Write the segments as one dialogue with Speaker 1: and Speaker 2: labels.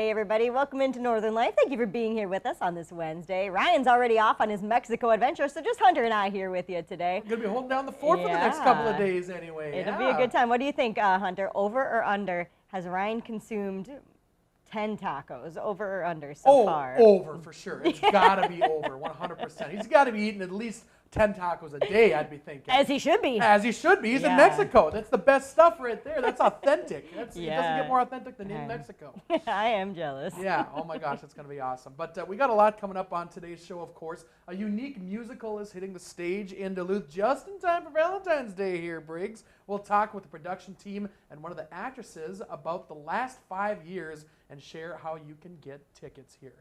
Speaker 1: Hey everybody, welcome into Northern Life. Thank you for being here with us on this Wednesday. Ryan's already off on his Mexico adventure, so just Hunter and I here with you today.
Speaker 2: We're going to be holding down the fort for the next couple of days anyway.
Speaker 1: It'll be a good time. What do you think, Hunter? Over or under? Has Ryan consumed 10 tacos? Over or under so far?
Speaker 2: Over for sure. It's got to be over, 100%. He's got to be eating at least 10 tacos a day, I'd be thinking.
Speaker 1: As he should be.
Speaker 2: As he should be. He's in Mexico. That's the best stuff right there. That's authentic. It doesn't get more authentic than in Mexico.
Speaker 1: I am jealous.
Speaker 2: Yeah. Oh my gosh, it's going to be awesome. But we got a lot coming up on today's show, of course. A unique musical is hitting the stage in Duluth just in time for Valentine's Day here, Briggs. We'll talk with the production team and one of the actresses about the last 5 years and share how you can get tickets here.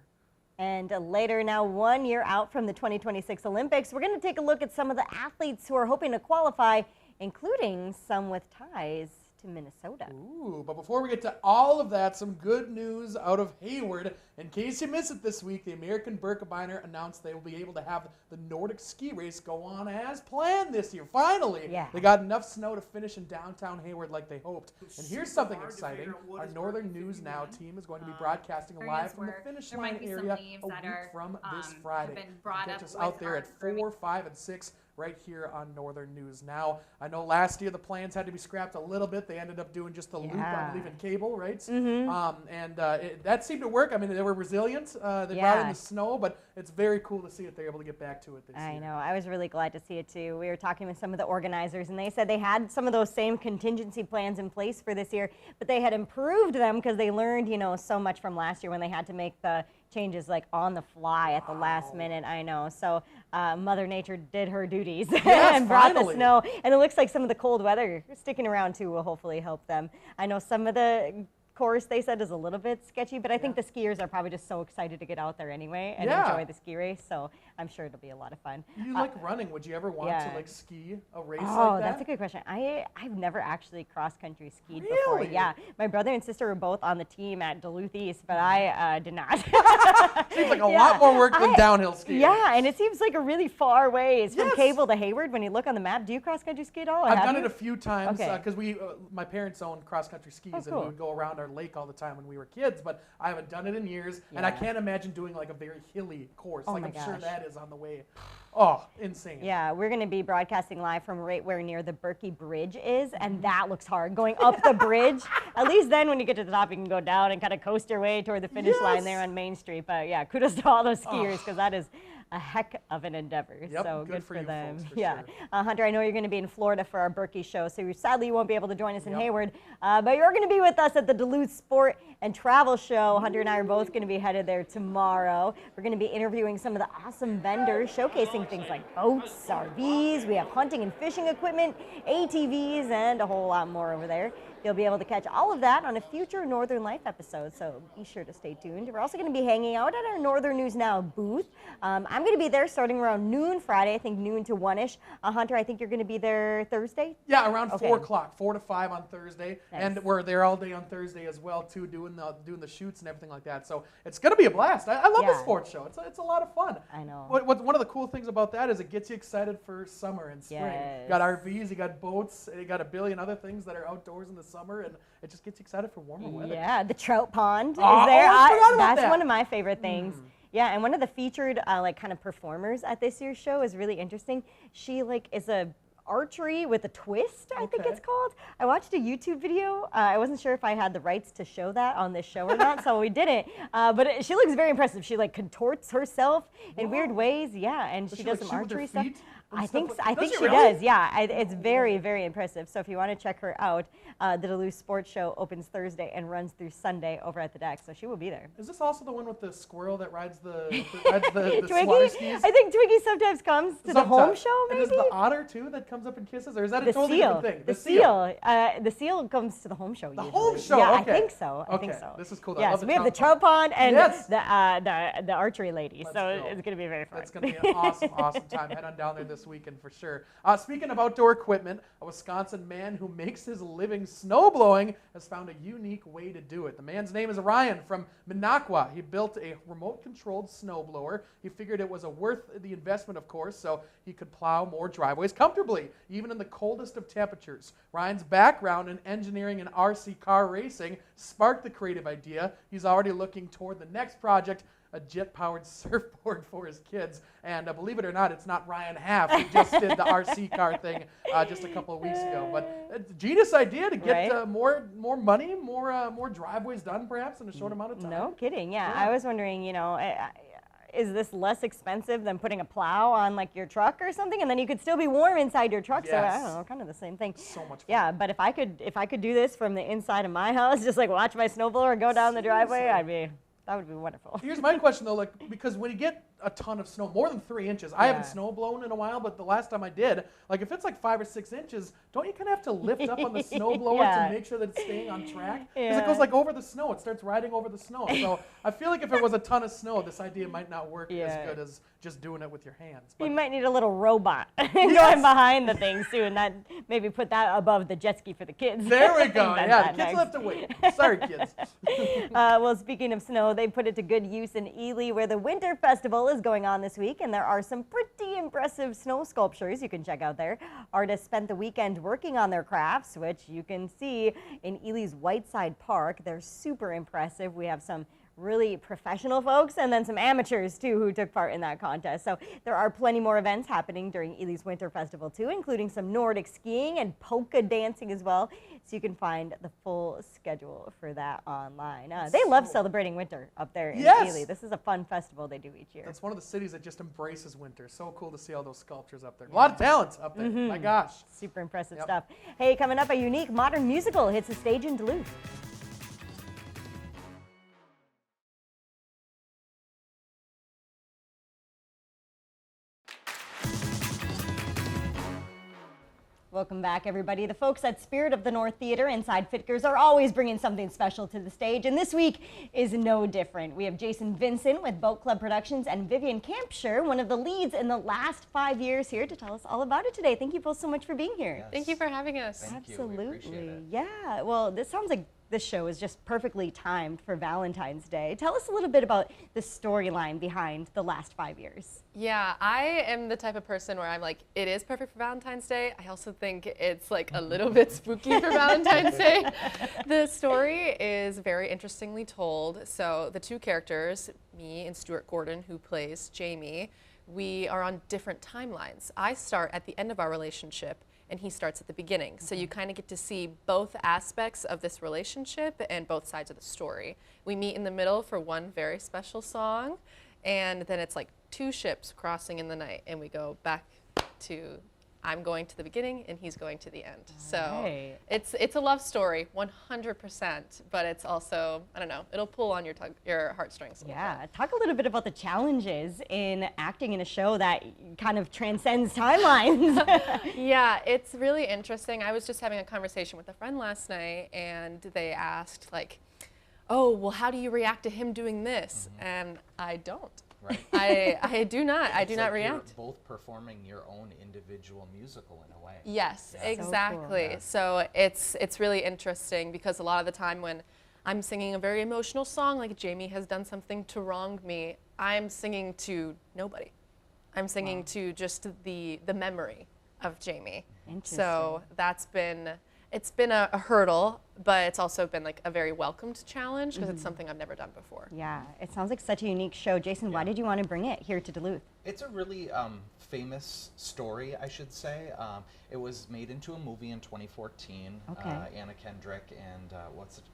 Speaker 1: And later, now 1 year out from the 2026 Olympics, we're going to take a look at some of the athletes who are hoping to qualify, including some with ties to Minnesota.
Speaker 2: Ooh, but before we get to all of that, some good news out of Hayward. In case you missed it this week, the American Birkebeiner announced they will be able to have the Nordic ski race go on as planned this year. Finally, they got enough snow to finish in downtown Hayward like they hoped. And here's something exciting. Our Northern News Now team is going to be broadcasting live from the finish line area a week from this Friday. Catch us out there at 4, 5, and 6 right here on Northern News Now. I know last year the plans had to be scrapped a little bit. They ended up doing just the loop, I believe, in cable, right? That seemed to work. I mean, they were resilient. They brought in the snow, but it's very cool to see that they're able to get back to it this year.
Speaker 1: I know. I was really glad to see it, too. We were talking with some of the organizers, and they said they had some of those same contingency plans in place for this year, but they had improved them because they learned, so much from last year when they had to make the changes like on the fly at the last minute. I know. So Mother Nature did her duties and brought the snow. And it looks like some of the cold weather sticking around too will hopefully help them. I know some of the course they said is a little bit sketchy, but I think the skiers are probably just so excited to get out there anyway and enjoy the ski race. So I'm sure it'll be a lot of fun.
Speaker 2: You like running. Would you ever want to ski a race like that?
Speaker 1: Oh, that's a good question. I've never actually cross-country skied before. Yeah, my brother and sister were both on the team at Duluth East, but I did not.
Speaker 2: Seems like a lot more work than downhill skiing.
Speaker 1: Yeah, and it seems like a really far ways from Cable to Hayward when you look on the map. Do you cross-country ski at all?
Speaker 2: I've done it a few times because my parents owned cross-country skis and we would go around our lake all the time when we were kids, but I haven't done it in years, and I can't imagine doing like a very hilly course. I'm sure that is on the way. Oh, insane.
Speaker 1: Yeah, we're going to be broadcasting live from right where near the Berkey Bridge is, and that looks hard, going up the bridge. At least then when you get to the top, you can go down and kind of coast your way toward the finish line there on Main Street. But yeah, kudos to all those skiers because that is a heck of an endeavor.
Speaker 2: Yep,
Speaker 1: so good for them.
Speaker 2: Folks, for sure.
Speaker 1: Hunter, I know you're going to be in Florida for our Berkey show, so sadly you won't be able to join us in Hayward, but you're going to be with us at the Duluth Sport and Travel Show. Hunter and I are both going to be headed there tomorrow. We're going to be interviewing some of the awesome vendors, showcasing things like boats, RVs, we have hunting and fishing equipment, ATVs, and a whole lot more over there. You'll be able to catch all of that on a future Northern Life episode, so be sure to stay tuned. We're also going to be hanging out at our Northern News Now booth. I'm going to be there starting around noon Friday, I think noon to 1-ish. Hunter, I think you're going to be there Thursday?
Speaker 2: Yeah, around 4 o'clock, 4 to 5 on Thursday. Nice. And we're there all day on Thursday as well, too, doing the shoots and everything like that. So it's going to be a blast. I love the sports show. It's a lot of fun.
Speaker 1: I know.
Speaker 2: One of the cool things about that is it gets you excited for summer and spring.
Speaker 1: Yes.
Speaker 2: You got RVs, you got boats, you got a billion other things that are outdoors in the summer, and it just gets you excited for warmer weather.
Speaker 1: Yeah, the trout pond is there.
Speaker 2: I forgot about
Speaker 1: that's one of my favorite things. Yeah, and one of the featured kind of performers at this year's show is really interesting. She is a archery with a twist, I think it's called. I watched a YouTube video. I wasn't sure if I had the rights to show that on this show or not, so we didn't. But she looks very impressive. She contorts herself in weird ways. Yeah, and she does some archery stuff. I think she does. Yeah, it's very, very impressive. So if you want to check her out, the Duluth Sports Show opens Thursday and runs through Sunday over at the deck. So she will be there.
Speaker 2: Is this also the one with the squirrel that rides the
Speaker 1: Twiggy?
Speaker 2: Skis?
Speaker 1: I think Twiggy sometimes comes to the home show. Maybe.
Speaker 2: And is the otter too that comes up and kisses, or is that a totally different thing?
Speaker 1: The seal. The seal comes to the home show.
Speaker 2: The home show.
Speaker 1: Yeah,
Speaker 2: okay.
Speaker 1: I think so. I think so.
Speaker 2: This is cool.
Speaker 1: Yes, we have the trout pond and the archery lady. So it's going to be very fun.
Speaker 2: It's going to be an awesome, awesome time. Head on down there this this weekend for sure. Speaking of outdoor equipment, a Wisconsin man who makes his living snowblowing has found a unique way to do it. The man's name is Ryan from Minocqua. He built a remote-controlled snowblower. He figured it was worth the investment, of course, so he could plow more driveways comfortably, even in the coldest of temperatures. Ryan's background in engineering and RC car racing sparked the creative idea. He's already looking toward the next project, a jet-powered surfboard for his kids. And believe it or not, it's not Ryan Half who just did the RC car thing just a couple of weeks ago. But a genius idea to get more money, more driveways done, perhaps, in a short amount of time.
Speaker 1: No kidding. Yeah, I was wondering, is this less expensive than putting a plow on like your truck or something, and then you could still be warm inside your truck?
Speaker 2: Yes.
Speaker 1: So I don't know, kind of the same thing.
Speaker 2: So much fun.
Speaker 1: Yeah, but if I could do this from the inside of my house, just like watch my snowblower go down the driveway, that would be wonderful.
Speaker 2: Here's my question though, because when you get a ton of snow, more than 3 inches, I haven't snow blown in a while, but the last time I did, if it's like 5 or 6 inches, don't you kind of have to lift up on the snow blower to make sure that it's staying on track? Because it goes over the snow, it starts riding over the snow. So I feel like if it was a ton of snow, this idea might not work as good as just doing it with your hands. But
Speaker 1: you might need a little robot going behind the things too, and maybe put that above the jet ski for the kids.
Speaker 2: There we go. Yeah, the kids will have to wait. Sorry, kids.
Speaker 1: Well, speaking of snow, they put it to good use in Ely, where the Winter Festival is going on this week, and there are some pretty impressive snow sculptures you can check out there. Artists spent the weekend working on their crafts, which you can see in Ely's Whiteside Park. They're super impressive. We have some really professional folks and then some amateurs too who took part in that contest. So there are plenty more events happening during Ely's Winter Festival too, including some Nordic skiing and polka dancing as well. So you can find the full schedule for that online. They love celebrating winter up there in Ely. This is a fun festival they do each year.
Speaker 2: That's one of the cities that just embraces winter. So cool to see all those sculptures up there. A lot of talent up there. My gosh.
Speaker 1: Super impressive stuff. Hey, coming up, a unique modern musical hits the stage in Duluth. Welcome back, everybody. The folks at Spirit of the North Theater inside Fitkers are always bringing something special to the stage, and this week is no different. We have Jason Vincent with Boat Club Productions and Vivian Campshire, one of the leads in the last 5 years, here to tell us all about it today. Thank you both so much for being here.
Speaker 3: Yes.
Speaker 4: Thank you for having us.
Speaker 3: Thank you. We
Speaker 1: Absolutely.
Speaker 3: appreciate it.
Speaker 1: Yeah. Well, this sounds like this show is just perfectly timed for Valentine's Day. Tell us a little bit about the storyline behind the last 5 years.
Speaker 4: Yeah, I am the type of person where I'm like, it is perfect for Valentine's Day. I also think it's like a little bit spooky for Valentine's Day. The story is very interestingly told. So the two characters, me and Stuart Gordon, who plays Jamie, we are on different timelines. I start at the end of our relationship, and he starts at the beginning. So you kind of get to see both aspects of this relationship and both sides of the story. We meet in the middle for one very special song, and then it's like two ships crossing in the night, and we go back to, I'm going to the beginning and he's going to the end. So it's a love story, 100%, but it's also, I don't know, it'll pull on your heartstrings.
Speaker 1: Yeah, talk a little bit about the challenges in acting in a show that kind of transcends timelines.
Speaker 4: Yeah, it's really interesting. I was just having a conversation with a friend last night, and they asked like, oh, well, how do you react to him doing this? And I don't.
Speaker 3: Right.
Speaker 4: I do not. I do not react.
Speaker 3: You're both performing your own individual musical in a way.
Speaker 4: Yes,
Speaker 3: Yeah.
Speaker 4: exactly.
Speaker 1: So cool.
Speaker 4: So it's really interesting because a lot of the time when I'm singing a very emotional song, like Jamie has done something to wrong me, I'm singing to nobody. I'm singing to just the memory of Jamie. So it's been a hurdle, but it's also been like a very welcomed challenge because it's something I've never done before.
Speaker 1: Yeah, it sounds like such a unique show. Jason, why did you want to bring it here to Duluth?
Speaker 3: It's a really famous story, I should say. It was made into a movie in 2014.
Speaker 1: Okay.
Speaker 3: Anna Kendrick and what's it?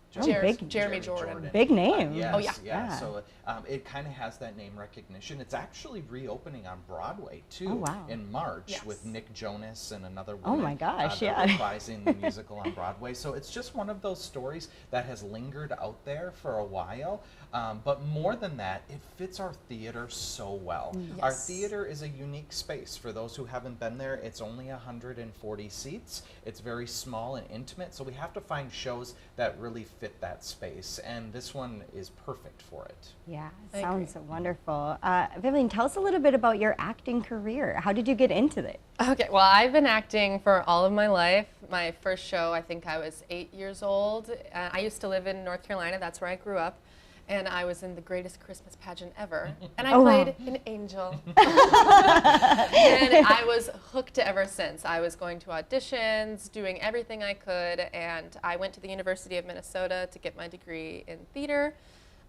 Speaker 4: Jeremy Jordan.
Speaker 1: Big name.
Speaker 3: Yes,
Speaker 4: Oh, yeah.
Speaker 1: Yeah.
Speaker 3: So it kind of has that name recognition. It's actually reopening on Broadway too
Speaker 1: Oh, wow.
Speaker 3: in March
Speaker 4: Yes.
Speaker 3: with Nick Jonas and another
Speaker 1: Oh,
Speaker 3: woman.
Speaker 1: my gosh,
Speaker 3: they're
Speaker 1: yeah.
Speaker 3: reprising the musical on Broadway. So it's just one of those stories that has lingered out there for a while. But more than that, it fits our theater so well. Our
Speaker 4: Yes.
Speaker 3: theater is a unique space. For those who haven't been there, it's only 140 seats. It's very small and intimate, so we have to find shows that really fit that space, and this one is perfect for it.
Speaker 1: Yeah,
Speaker 4: I
Speaker 1: sounds wonderful. Vivian, tell us a little bit about your acting career. How did you get into it?
Speaker 4: Okay, well, I've been acting for all of my life. My first show, I think I was 8 years old. I used to live in North Carolina. That's where I grew up. And I was in the greatest Christmas pageant ever. And I
Speaker 1: Oh, wow.
Speaker 4: played an angel. And I was hooked ever since. I was going to auditions, doing everything I could. And I went to the University of Minnesota to get my degree in theater.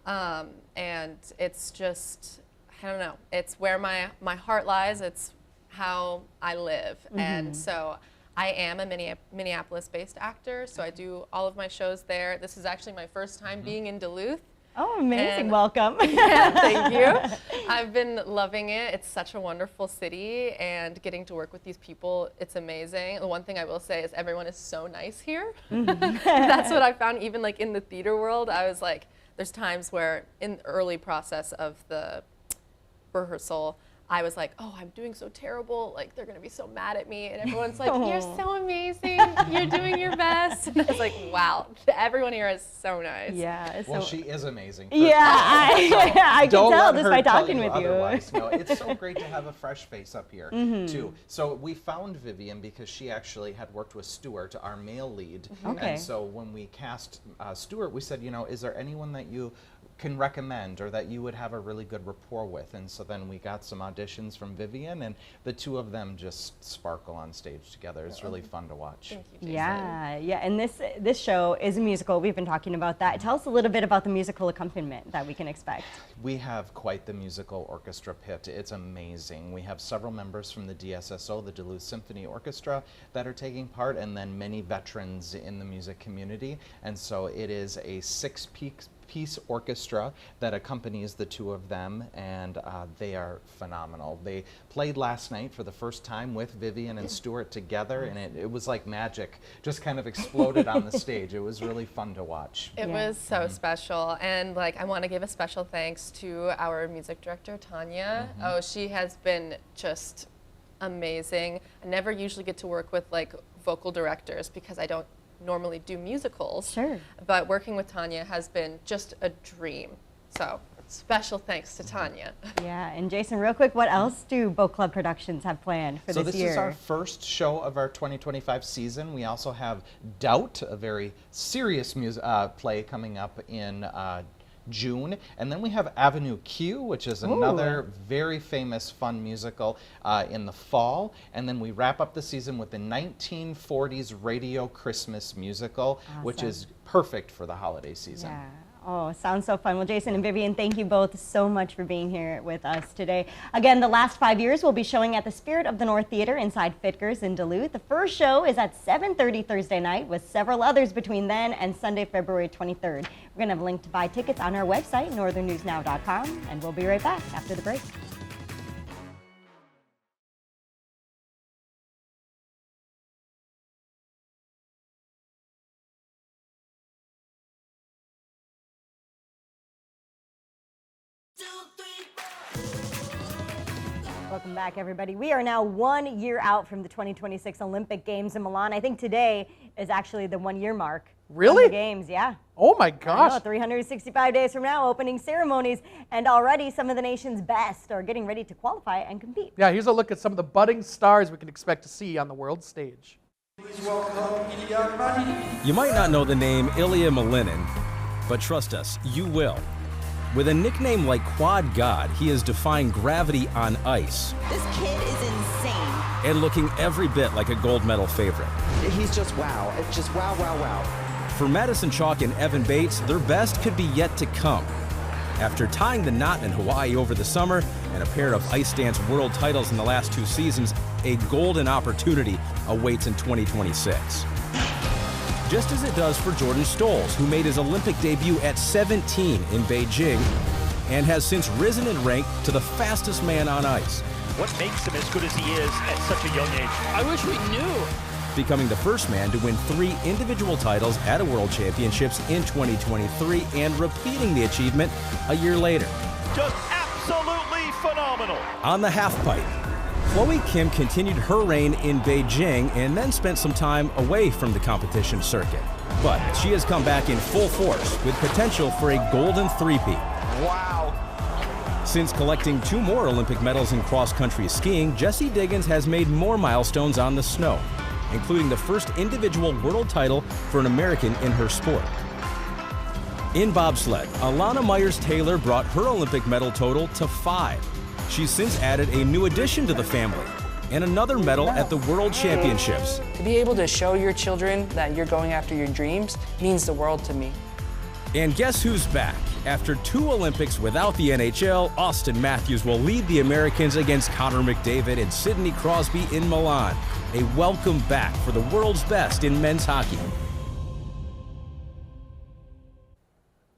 Speaker 4: And it's just, I don't know, it's where my heart lies. It's how I live. And so I am a Minneapolis-based actor, so I do all of my shows there. This is actually my first time being in Duluth.
Speaker 1: Oh, amazing.
Speaker 4: And-
Speaker 1: Welcome.
Speaker 4: Yeah, thank you. I've been loving it. It's such a wonderful city, and getting to work with these people, it's amazing. The one thing I will say is everyone is so nice here. That's what I found, even like in the theater world. I was like, there's times where in the early process of the rehearsal, I was like, oh, I'm doing so terrible. Like, they're going to be so mad at me. And everyone's like, you're so amazing. You're doing your best. And I was like, wow, everyone here is so nice.
Speaker 1: Yeah.
Speaker 3: Well,
Speaker 1: So,
Speaker 3: she is amazing.
Speaker 1: yeah, I can
Speaker 3: Don't
Speaker 1: tell
Speaker 3: let
Speaker 1: just
Speaker 3: her
Speaker 1: by
Speaker 3: tell
Speaker 1: talking with you.
Speaker 3: otherwise. No, it's so great to have a fresh face up here, too. So we found Vivian because she actually had worked with Stuart, our male lead.
Speaker 1: Okay.
Speaker 3: And so when we cast Stuart, we said, you know, is there anyone that you can recommend or that you would have a really good rapport with? And so then we got some auditions from Vivian, and the two of them just sparkle on stage together. It's really fun to watch.
Speaker 4: Thank you, Jason.
Speaker 1: Yeah, yeah, and this show is a musical. We've been talking about that. Tell us a little bit about the musical accompaniment that we can expect.
Speaker 3: We have quite the musical orchestra pit. It's amazing. We have several members from the DSSO, the Duluth Symphony Orchestra, that are taking part, and then many veterans in the music community. And so it is a six-piece orchestra that accompanies the two of them, and they are phenomenal. They played last night for the first time with Vivian and Stuart together, and it was like magic. Just kind of exploded on the stage. It was really fun to watch.
Speaker 4: It
Speaker 1: Yeah.
Speaker 4: was so special, and like I want to give a special thanks to our music director Tanya. Oh, she has been just amazing. I never usually get to work with like vocal directors because I don't normally do musicals.
Speaker 1: Sure.
Speaker 4: But working with Tanya has been just a dream. So special thanks to Tanya.
Speaker 1: Yeah, and Jason, real quick, what else do Boat Club Productions have planned for
Speaker 3: So
Speaker 1: this
Speaker 3: this
Speaker 1: year?
Speaker 3: is our first show of our 2025 season. We also have Doubt, a very serious play coming up in June. And then we have Avenue Q, which is another very famous, fun musical in the fall. And then we wrap up the season with the 1940s radio Christmas musical, which
Speaker 1: Awesome.
Speaker 3: is perfect for the holiday season.
Speaker 1: Yeah. Oh, sounds so fun. Well, Jason and Vivian, thank you both so much for being here with us today. Again, the last 5 years will be showing at the Spirit of the North Theater inside Fitkers in Duluth. The first show is at 7:30 Thursday night with several others between then and Sunday, February 23rd. We're going to have a link to buy tickets on our website, northernnewsnow.com, and we'll be right back after the break. Welcome back, everybody. We are now 1 year out from the 2026 Olympic Games in Milan. I think today is actually the 1 year mark. of
Speaker 2: Really?
Speaker 1: the Games, yeah.
Speaker 2: Oh my
Speaker 1: I know,
Speaker 2: gosh.
Speaker 1: 365 days from now, opening ceremonies, and already some of the nation's best are getting ready to qualify and compete.
Speaker 2: Yeah, here's a look at some of the budding stars we can expect to see on the world stage.
Speaker 5: You might not know the name Ilya Malinin, but trust us, you will. With a nickname like Quad God, he is defying gravity on ice
Speaker 6: This kid is insane.
Speaker 5: and looking every bit like a gold medal favorite.
Speaker 7: He's just wow. It's just wow, wow, wow.
Speaker 5: For Madison Chalk and Evan Bates, their best could be yet to come. After tying the knot in Hawaii over the summer and a pair of ice dance world titles in the last 2 seasons, a golden opportunity awaits in 2026. Just as it does for Jordan Stolz, who made his Olympic debut at 17 in Beijing and has since risen in rank to the fastest man on ice.
Speaker 8: What makes him as good as he is at such a young age?
Speaker 9: I wish we knew
Speaker 5: becoming the first man to win 3 individual titles at a World Championships in 2023 and repeating the achievement a year later.
Speaker 8: Just absolutely phenomenal.
Speaker 5: On the halfpipe, Chloe Kim continued her reign in Beijing and then spent some time away from the competition circuit. But she has come back in full force with potential for a golden three-peat.
Speaker 8: Wow.
Speaker 5: Since collecting 2 more Olympic medals in cross-country skiing, Jessie Diggins has made more milestones on the snow, including the first individual world title for an American in her sport. In bobsled, Alana Myers-Taylor brought her Olympic medal total to 5. She's since added a new addition to the family and another medal at the World Championships.
Speaker 9: To be able to show your children that you're going after your dreams means the world to me.
Speaker 5: And guess who's back? After 2 Olympics without the NHL, Austin Matthews will lead the Americans against Connor McDavid and Sidney Crosby in Milan. A welcome back for the world's best in men's hockey.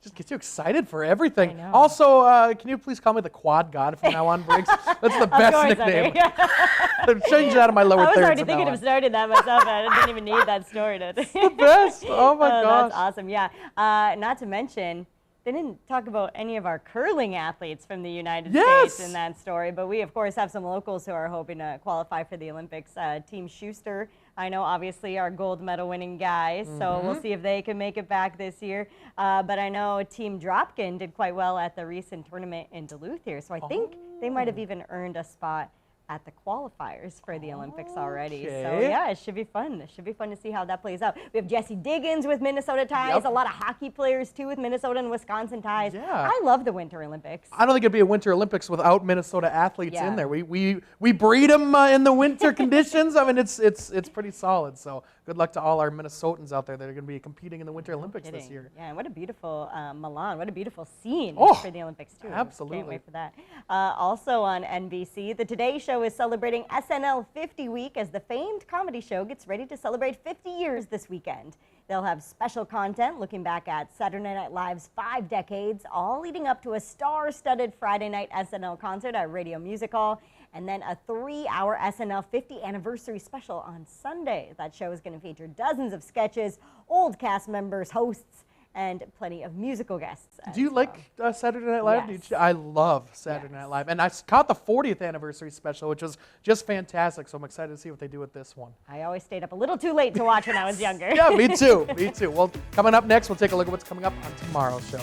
Speaker 2: Just gets you excited for everything.
Speaker 1: I know.
Speaker 2: Also, can you please call me the Quad God from now on, Briggs? That's the best
Speaker 1: course,
Speaker 2: nickname.
Speaker 1: Henry.
Speaker 2: Change that out of my lower
Speaker 1: I was
Speaker 2: thirds
Speaker 1: already
Speaker 2: from
Speaker 1: thinking
Speaker 2: now
Speaker 1: of
Speaker 2: on.
Speaker 1: starting that myself. I didn't even need that story to.
Speaker 2: The best. Oh my gosh.
Speaker 1: That's awesome. Yeah. Not to mention, they didn't talk about any of our curling athletes from the United
Speaker 2: Yes.
Speaker 1: States in that story, but we of course have some locals who are hoping to qualify for the Olympics. Team Schuster, I know, obviously our gold medal winning guys, so we'll see if they can make it back this year. But I know Team Dropkin did quite well at the recent tournament in Duluth here, so I think they might have even earned a spot at the qualifiers for the Olympics already. So
Speaker 2: Okay.
Speaker 1: yeah, it should be fun. It should be fun to see how that plays out. We have Jessie Diggins with Minnesota ties,
Speaker 2: Yep.
Speaker 1: a lot of hockey players too with Minnesota and Wisconsin ties.
Speaker 2: Yeah.
Speaker 1: I love the Winter Olympics.
Speaker 2: I don't think it'd be a Winter Olympics without Minnesota athletes
Speaker 1: Yeah.
Speaker 2: in there. We breed them in the winter conditions. I mean, it's pretty solid. So good luck to all our Minnesotans out there that are going to be competing in the Winter Olympics this
Speaker 1: Kidding.
Speaker 2: year.
Speaker 1: Yeah, and what a beautiful Milan. What a beautiful scene
Speaker 2: Oh,
Speaker 1: for the Olympics too.
Speaker 2: absolutely.
Speaker 1: Can't wait for that. Also on NBC, the Today Show is celebrating SNL 50 Week as the famed comedy show gets ready to celebrate 50 years this weekend. They'll have special content looking back at Saturday Night Live's 5 decades, all leading up to a star-studded Friday night SNL concert at Radio Music Hall, and then a 3-hour SNL 50 anniversary special on Sunday. That show is going to feature dozens of sketches, old cast members, hosts, and plenty of musical guests.
Speaker 2: Do you like Saturday Night Live?
Speaker 1: Yes.
Speaker 2: I love Saturday Night Live. And I caught the 40th anniversary special, which was just fantastic. So I'm excited to see what they do with this one.
Speaker 1: I always stayed up a little too late to watch when I was younger.
Speaker 2: Yeah, me too. Me too. Well, coming up next, we'll take a look at what's coming up on tomorrow's show.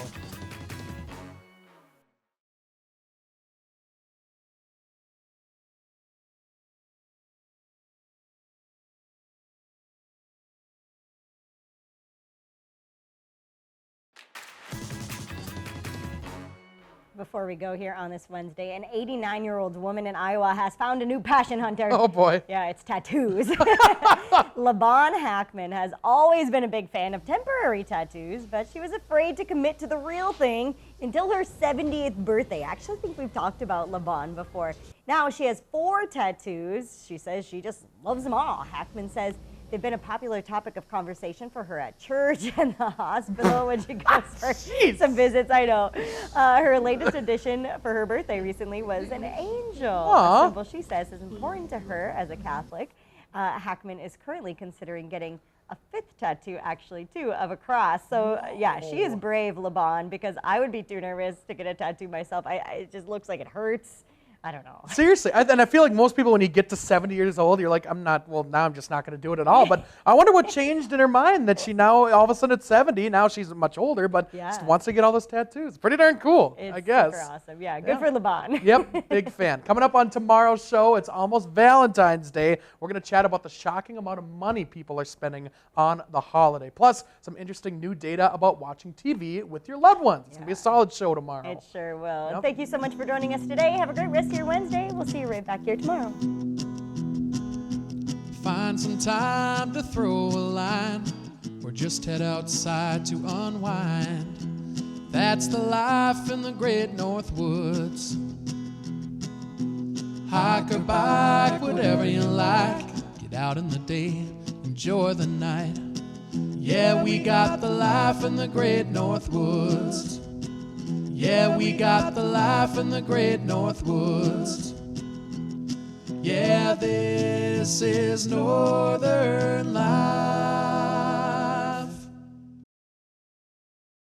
Speaker 1: Before we go here on this Wednesday, an 89-year-old woman in Iowa has found a new passion, Hunter.
Speaker 2: Oh, boy.
Speaker 1: Yeah, it's tattoos. LaBon Hackman has always been a big fan of temporary tattoos, but she was afraid to commit to the real thing until her 70th birthday. I actually think we've talked about LaBon before. Now she has 4 tattoos. She says she just loves them all. Hackman says they've been a popular topic of conversation for her at church and the hospital when she goes for some visits. I know. Her latest addition for her birthday recently was an angel.
Speaker 2: Aw.
Speaker 1: A symbol she says is important to her as a Catholic. Hackman is currently considering getting a 5th tattoo, actually, too, of a cross. So, yeah, she is brave, LaBon, because I would be too nervous to get a tattoo myself. It just looks like it hurts. I don't know.
Speaker 2: Seriously, and I feel like most people, when you get to 70 years old, you're like, now I'm just not going to do it at all. But I wonder what changed in her mind that she now, all of a sudden at 70, now she's much older, but just wants to get all those tattoos. Pretty darn cool,
Speaker 1: It's
Speaker 2: I guess.
Speaker 1: super awesome. Yeah, good for LaBon.
Speaker 2: Yep, big fan. Coming up on tomorrow's show, it's almost Valentine's Day. We're going to chat about the shocking amount of money people are spending on the holiday. Plus, some interesting new data about watching TV with your loved ones. It's going to be a solid show tomorrow.
Speaker 1: It sure will.
Speaker 2: Yep.
Speaker 1: Thank you so much for joining us today. Have a great rest of your Wednesday. We'll see you right back here tomorrow.
Speaker 2: Find some time to throw a line or just head outside to unwind. That's the life in the great North Woods. Hike or bike, whatever you like. Get out in the day, enjoy the night. Yeah, we got the life in the great North Woods. Yeah, we got the life in the great North Woods. Yeah, this This is Northern Lights.